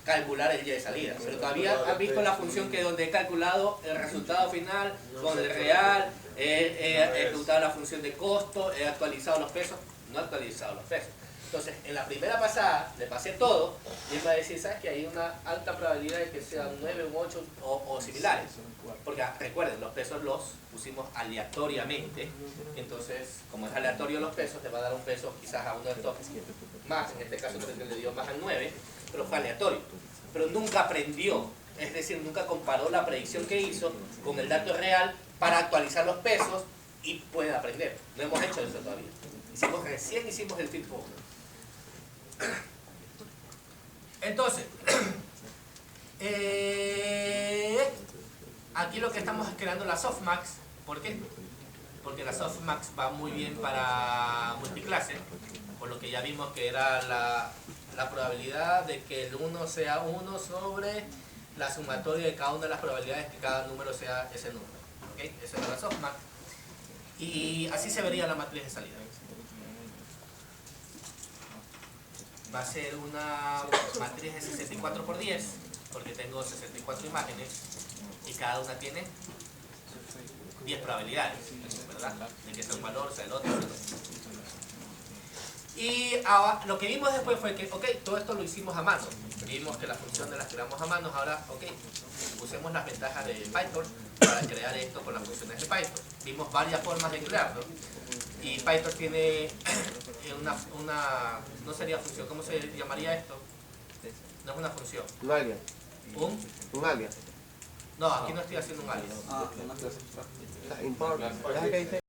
calcular el día de salida. Pero todavía has visto la función que donde he calculado el resultado final con el real, he ejecutado la función de costo, he actualizado los pesos, no he actualizado los pesos. Entonces, en la primera pasada le pasé todo y él va a decir, ¿sabes que hay una alta probabilidad de que sea un 9, un 8 o similares? Porque recuerden, los pesos los pusimos aleatoriamente, entonces, como es aleatorio los pesos, le va a dar un peso quizás a uno de estos más, en este caso creo que le dio más al 9, pero fue aleatorio. Pero nunca aprendió, es decir, nunca comparó la predicción que hizo con el dato real para actualizar los pesos y puede aprender. No hemos hecho eso todavía. Recién hicimos el feed forward. Entonces, aquí lo que estamos es creando la softmax. ¿Por qué? Porque la softmax va muy bien para multiclase, por lo que ya vimos que era la probabilidad de que el 1 sea 1 sobre la sumatoria de cada una de las probabilidades que cada número sea ese número. ¿Okay? Esa es la softmax. Y así se vería la matriz de salida. Va a ser una matriz de 64 por 10, porque tengo 64 imágenes y cada una tiene 10 probabilidades, ¿verdad? De que sea un valor, sea el otro, sea el otro. Y ahora, lo que vimos después fue que, ok, todo esto lo hicimos a mano. Vimos que la función de las creamos a mano, ahora, ok, usemos las ventajas de Python para crear esto con las funciones de Python. Vimos varias formas de crearlo. Y Python tiene una no sería función, ¿cómo se llamaría esto? No es una función. Un alias. Un alias. No, aquí no estoy haciendo un alias. Import. ¿Verdad que dice?